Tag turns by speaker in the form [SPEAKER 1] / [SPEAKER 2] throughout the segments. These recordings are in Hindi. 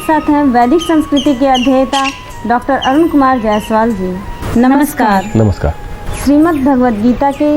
[SPEAKER 1] साथ हैं वैदिक संस्कृति के अध्येता डॉक्टर अरुण कुमार जायसवाल जी। नमस्कार।
[SPEAKER 2] नमस्कार।
[SPEAKER 1] श्रीमद् भगवद गीता के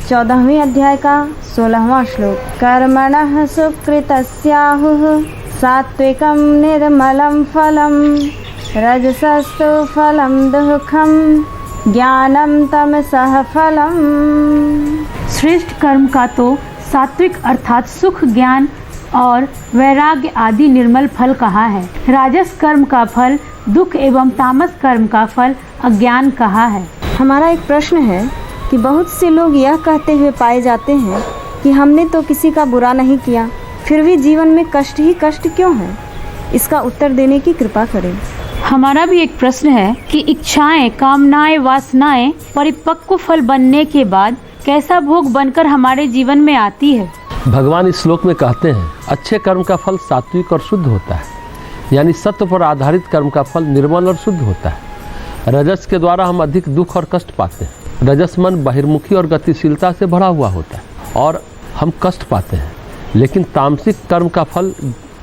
[SPEAKER 1] 14वें अध्याय का 16वां श्लोक। कर्मणः सुकृतस्याहुः सात्विकं निर्मलं फलं रजसस्तु फलं दुःखं ज्ञानं तमसः फलम्।
[SPEAKER 3] श्रेष्ठ कर्म का तो सात्विक अर्थात सुख, ज्ञान और वैराग्य आदि निर्मल फल कहा है। राजस कर्म का फल दुख एवं तामस कर्म का फल अज्ञान कहा है।
[SPEAKER 1] हमारा एक प्रश्न है कि बहुत से लोग यह कहते हुए पाए जाते हैं कि हमने तो किसी का बुरा नहीं किया, फिर भी जीवन में कष्ट ही कष्ट क्यों है? इसका उत्तर देने की कृपा करें।
[SPEAKER 3] हमारा भी एक प्रश्न है कि इच्छाएं, कामनाएं, वासनाएं परिपक्व फल बनने के बाद कैसा भोग बनकर हमारे जीवन में आती है।
[SPEAKER 2] भगवान इस श्लोक में कहते हैं अच्छे कर्म का फल सात्विक और शुद्ध होता है, यानी सत्य पर आधारित कर्म का फल निर्मल और शुद्ध होता है। रजस के द्वारा हम अधिक दुख और कष्ट पाते हैं। रजस मन बहिर्मुखी और गतिशीलता से भरा हुआ होता है और हम कष्ट पाते हैं, लेकिन तामसिक कर्म का फल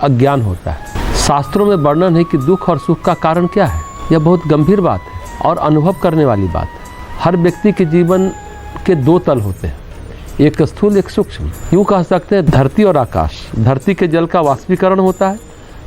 [SPEAKER 2] अज्ञान होता है। शास्त्रों में वर्णन है कि दुख और सुख का कारण क्या है। यह बहुत गंभीर बात है और अनुभव करने वाली बात है। हर व्यक्ति के जीवन के दो तल होते हैं, एक स्थूल एक सूक्ष्म। यूँ कह सकते हैं धरती और आकाश। धरती के जल का वाष्पीकरण होता है,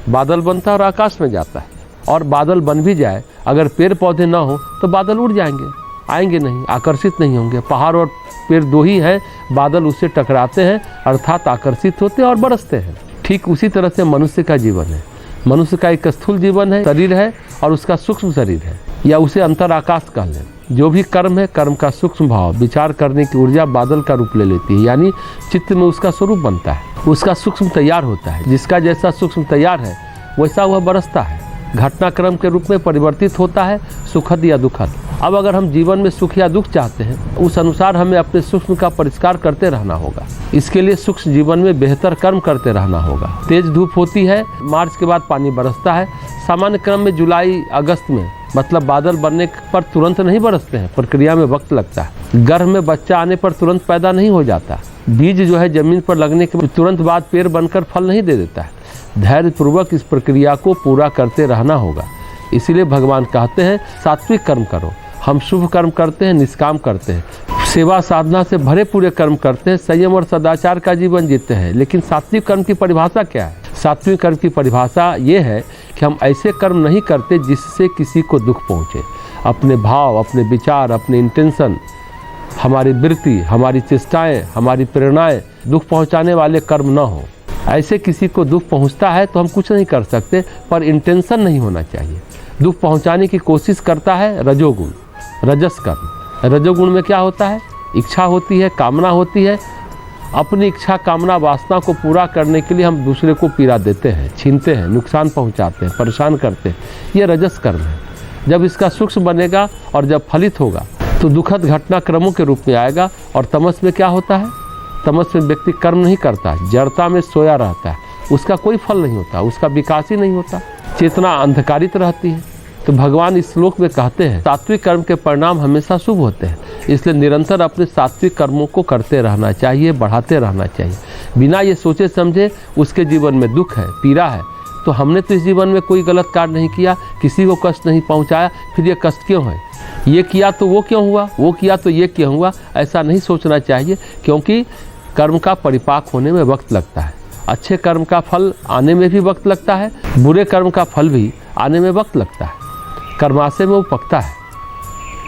[SPEAKER 2] बादल बनता है और आकाश में जाता है। और बादल बन भी जाए, अगर पेड़ पौधे ना हो तो बादल उड़ जाएंगे, आएंगे नहीं, आकर्षित नहीं होंगे। पहाड़ और पेड़ दो ही हैं, बादल उससे टकराते हैं अर्थात आकर्षित होते हैं और बरसते हैं। ठीक उसी तरह से मनुष्य का जीवन है। मनुष्य का एक स्थूल जीवन है, शरीर है, और उसका सूक्ष्म शरीर है, या उसे अंतर आकाश कह लें। जो भी कर्म है, कर्म का सूक्ष्म भाव, विचार करने की ऊर्जा बादल का रूप ले लेती है, यानी चित्त में उसका स्वरूप बनता है, उसका सूक्ष्म तैयार होता है। जिसका जैसा सूक्ष्म तैयार है वैसा वह बरसता है, घटनाक्रम के रूप में परिवर्तित होता है, सुखद या दुखद। अब अगर हम जीवन में सुख या दुख चाहते हैं, उस अनुसार हमें अपने सूक्ष्म का परिष्कार करते रहना होगा। इसके लिए सूक्ष्म जीवन में बेहतर कर्म करते रहना होगा। तेज धूप होती है, मार्च के बाद पानी बरसता है। सामान्य क्रम में जुलाई अगस्त में, मतलब बादल बनने पर तुरंत नहीं बरसते हैं, प्रक्रिया में वक्त लगता है। गर्भ में बच्चा आने पर तुरंत पैदा नहीं हो जाता। बीज जो है जमीन पर लगने के तुरंत बाद पेड़ बनकर फल नहीं दे देता है। धैर्य पूर्वक इस प्रक्रिया को पूरा करते रहना होगा। इसीलिए भगवान कहते हैं सात्विक कर्म करो। हम शुभ कर्म करते हैं, निष्काम करते हैं, सेवा साधना से भरे पूरे कर्म करते हैं, संयम और सदाचार का जीवन जीते हैं। लेकिन सात्विक कर्म की परिभाषा क्या है? सात्विक कर्म की परिभाषा ये है कि हम ऐसे कर्म नहीं करते जिससे किसी को दुख पहुँचे। अपने भाव, अपने विचार, अपने इंटेंशन, हमारी वृत्ति, हमारी चेष्टाएं, हमारी प्रेरणाएं दुख पहुँचाने वाले कर्म न हो। ऐसे किसी को दुख पहुँचता है तो हम कुछ नहीं कर सकते, पर इंटेंशन नहीं होना चाहिए। दुख पहुँचाने की कोशिश करता है रजोगुण, रजस कर्म। रजोगुण में क्या होता है? इच्छा होती है, कामना होती है। अपनी इच्छा, कामना, वासना को पूरा करने के लिए हम दूसरे को पीड़ा देते हैं, छीनते हैं, नुकसान पहुंचाते हैं, परेशान करते हैं। ये रजस कर्म है। जब इसका सूक्ष्म बनेगा और जब फलित होगा तो दुखद घटनाक्रमों के रूप में आएगा। और तमस में क्या होता है? तमस में व्यक्ति कर्म नहीं करता, जड़ता में सोया रहता है, उसका कोई फल नहीं होता, उसका विकास ही नहीं होता, चेतना अंधकारित रहती है। तो भगवान इस श्लोक में कहते हैं सात्विक कर्म के परिणाम हमेशा शुभ होते हैं। इसलिए निरंतर अपने सात्विक कर्मों को करते रहना चाहिए, बढ़ाते रहना चाहिए। बिना ये सोचे समझे उसके जीवन में दुख है, पीड़ा है, तो हमने तो इस जीवन में कोई गलत कार्य नहीं किया, किसी को कष्ट नहीं पहुंचाया, फिर ये कष्ट क्यों है? ये किया तो वो क्यों हुआ, वो किया तो ये क्यों हुआ? ऐसा नहीं सोचना चाहिए, क्योंकि कर्म का परिपाक होने में वक्त लगता है। अच्छे कर्म का फल आने में भी वक्त लगता है, बुरे कर्म का फल भी आने में वक्त लगता है। कर्माशय में वो पकता है,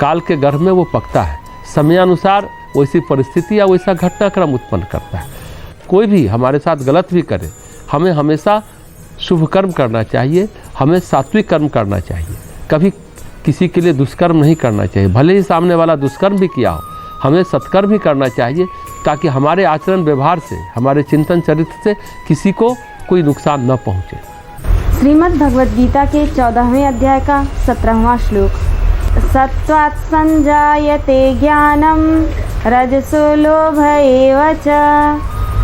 [SPEAKER 2] काल के गर्भ में वो पकता है। समयानुसार वैसी परिस्थिति या वैसा घटनाक्रम उत्पन्न करता है। कोई भी हमारे साथ गलत भी करे, हमें हमेशा शुभ कर्म करना चाहिए, हमें सात्विक कर्म करना चाहिए। कभी किसी के लिए दुष्कर्म नहीं करना चाहिए, भले ही सामने वाला दुष्कर्म भी किया हो, हमें सत्कर्म भी करना चाहिए, ताकि हमारे आचरण व्यवहार से, हमारे चिंतन चरित्र से किसी को कोई नुकसान न पहुँचे।
[SPEAKER 1] श्रीमद् भगवद गीता के 14वें अध्याय का 17वां श्लोक। सत्त्वात् संजायते ज्ञानम रजसो लोभ एव च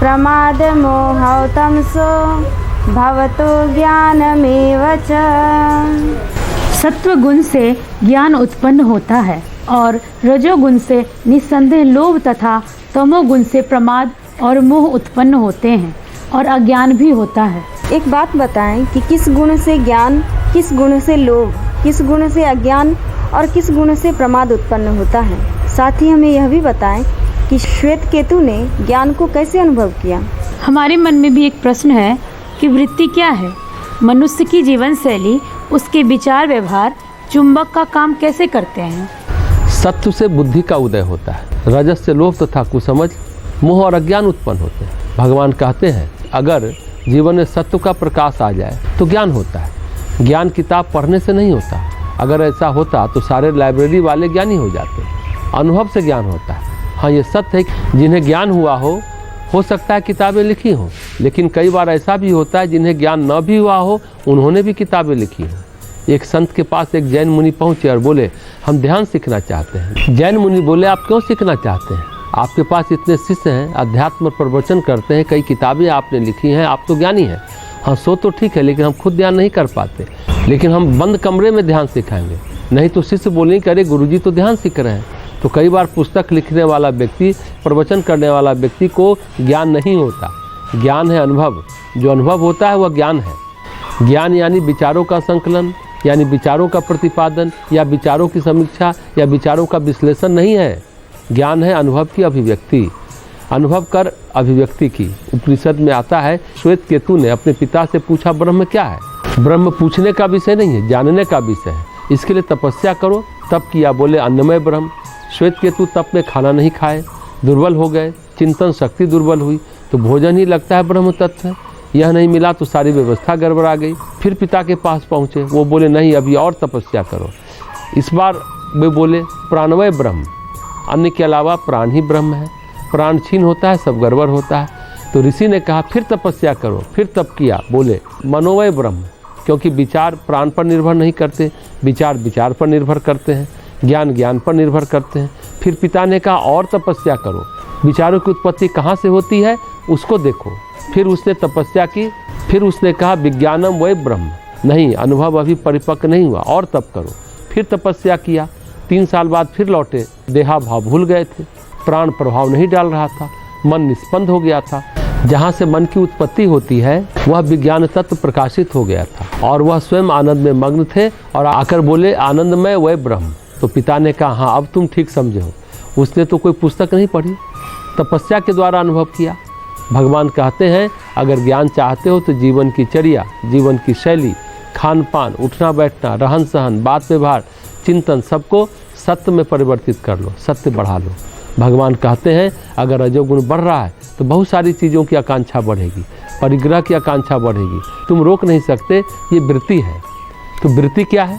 [SPEAKER 1] प्रमाद मोहौ तमसो भवतो ज्ञानमेव च।
[SPEAKER 3] सत्व गुण से ज्ञान उत्पन्न होता है और रजोगुण से निस्संदेह लोभ तथा तमोगुण से प्रमाद और मोह उत्पन्न होते हैं और अज्ञान भी होता है।
[SPEAKER 1] एक बात बताएं कि किस गुण से ज्ञान, किस गुण से लोभ, किस गुण से अज्ञान और किस गुण से प्रमाद उत्पन्न होता है। साथ ही हमें यह भी बताएं कि श्वेत केतु ने ज्ञान को कैसे अनुभव किया।
[SPEAKER 3] हमारे मन में भी एक प्रश्न है कि वृत्ति क्या है। मनुष्य की जीवन शैली, उसके विचार व्यवहार चुंबक का काम कैसे करते हैं।
[SPEAKER 2] सत्व से बुद्धि का उदय होता है, रजस से लोभ तथा कुसमझ, मोह और अज्ञान उत्पन्न होते हैं। भगवान कहते हैं अगर जीवन में सत्व का प्रकाश आ जाए तो ज्ञान होता है। ज्ञान किताब पढ़ने से नहीं होता। अगर ऐसा होता तो सारे लाइब्रेरी वाले ज्ञानी हो जाते। अनुभव से ज्ञान होता है। हाँ, ये सत्य है कि जिन्हें ज्ञान हुआ हो सकता है किताबें लिखी हों, लेकिन कई बार ऐसा भी होता है जिन्हें ज्ञान न भी हुआ हो उन्होंने भी किताबें लिखी हों। एक संत के पास एक जैन मुनि पहुँचे और बोले हम ध्यान सीखना चाहते हैं। जैन मुनि बोले आप क्यों सीखना चाहते हैं, आपके पास इतने शिष्य हैं, अध्यात्म प्रवचन करते हैं, कई किताबें आपने लिखी हैं, आप तो ज्ञानी हैं। हाँ, सो तो ठीक है, लेकिन हम खुद ध्यान नहीं कर पाते, लेकिन हम बंद कमरे में ध्यान सिखाएंगे। नहीं तो शिष्य बोलेंगे कि अरे गुरुजी तो ध्यान सीख रहे हैं। तो कई बार पुस्तक लिखने वाला व्यक्ति, प्रवचन करने वाला व्यक्ति को ज्ञान नहीं होता। ज्ञान है अनुभव, जो अनुभव होता है वह ज्ञान है। ज्ञान यानी विचारों का संकलन, यानी विचारों का प्रतिपादन या विचारों की समीक्षा या विचारों का विश्लेषण नहीं है। ज्ञान है अनुभव की अभिव्यक्ति, अनुभव कर अभिव्यक्ति की। उपनिषद में आता है श्वेत केतु ने अपने पिता से पूछा ब्रह्म क्या है। ब्रह्म पूछने का विषय नहीं है, जानने का विषय है। इसके लिए तपस्या करो। तप किया, बोले अन्नमय ब्रह्म। श्वेत केतु तप में खाना नहीं खाए, दुर्बल हो गए, चिंतन शक्ति दुर्बल हुई, तो भोजन ही लगता है ब्रह्म तत्व है। यह नहीं मिला तो सारी व्यवस्था गड़बड़ा गई। फिर पिता के पास पहुँचे, वो बोले नहीं अभी और तपस्या करो। इस बार वे बोले प्राणमय ब्रह्म, अन्य के अलावा प्राण ही ब्रह्म है। प्राण छीन होता है, सब गड़बड़ होता है। तो ऋषि ने कहा फिर तपस्या करो। फिर तप किया, बोले मनोमय ब्रह्म, क्योंकि विचार प्राण पर निर्भर नहीं करते, विचार विचार पर निर्भर करते हैं, ज्ञान ज्ञान पर निर्भर करते हैं। फिर पिता ने कहा और तपस्या करो, विचारों की उत्पत्ति कहाँ से होती है उसको देखो। फिर उसने तपस्या की। फिर उसने कहा विज्ञानम वै ब्रह्म, नहीं अनुभव अभी परिपक्व नहीं हुआ, और तप करो। फिर तपस्या किया। 3 साल बाद फिर लौटे, देहाभाव भूल गए थे, प्राण प्रभाव नहीं डाल रहा था, मन निष्पन्द हो गया था। जहाँ से मन की उत्पत्ति होती है वह विज्ञान तत्व प्रकाशित हो गया था और वह स्वयं आनंद में मग्न थे और आकर बोले आनंदमय वै ब्रह्म। तो पिता ने कहा हाँ अब तुम ठीक समझे हो। उसने तो कोई पुस्तक नहीं पढ़ी, तपस्या के द्वारा अनुभव किया। भगवान कहते हैं अगर ज्ञान चाहते हो तो जीवन की चर्या, जीवन की शैली, खान पान, उठना बैठना, रहन सहन, बात व्यवहार, चिंतन, सबको सत्य में परिवर्तित कर लो, सत्य बढ़ा लो। भगवान कहते हैं अगर रजोगुण बढ़ रहा है तो बहुत सारी चीज़ों की आकांक्षा बढ़ेगी, परिग्रह की आकांक्षा बढ़ेगी, तुम रोक नहीं सकते, ये वृत्ति है। तो वृत्ति क्या है?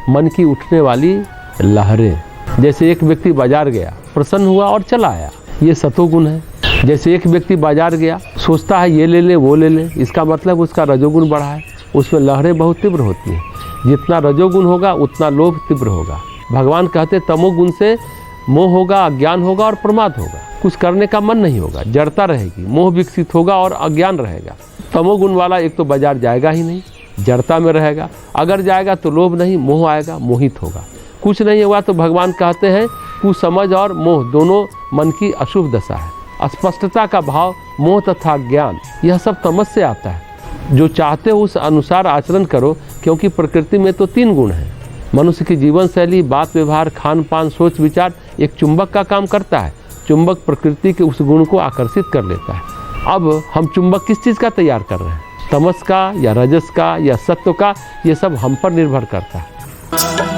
[SPEAKER 2] मन की उठने वाली लहरें। जैसे एक व्यक्ति बाजार गया, प्रसन्न हुआ और चला आया, ये सतोगुण है। जैसे एक व्यक्ति बाजार गया, सोचता है ये ले ले वो ले ले, इसका मतलब उसका रजोगुण बढ़ा है, उसमें लहरें बहुत तीव्र होती हैं। जितना रजोगुण होगा उतना लोभ तीव्र होगा। भगवान कहते तमोगुण से मोह होगा, अज्ञान होगा और प्रमाद होगा, कुछ करने का मन नहीं होगा, जड़ता रहेगी, मोह विकसित होगा और अज्ञान रहेगा। तमोगुण वाला एक तो बाजार जाएगा ही नहीं, जड़ता में रहेगा, अगर जाएगा तो लोभ नहीं, मोह आएगा, मोहित होगा। कुछ नहीं हुआ तो भगवान कहते हैं कुसमझ और मोह दोनों मन की अशुभ दशा है। अस्पष्टता का भाव, मोह तथा ज्ञान, यह सब तमस से आता है। जो चाहते हो उस अनुसार आचरण करो, क्योंकि प्रकृति में तो 3 गुण हैं। मनुष्य की जीवन शैली, बात व्यवहार, खान पान, सोच विचार एक चुंबक का काम करता है। चुंबक प्रकृति के उस गुण को आकर्षित कर लेता है। अब हम चुंबक किस चीज़ का तैयार कर रहे हैं, तमस का या रजस का या सत्व का, ये सब हम पर निर्भर करता है।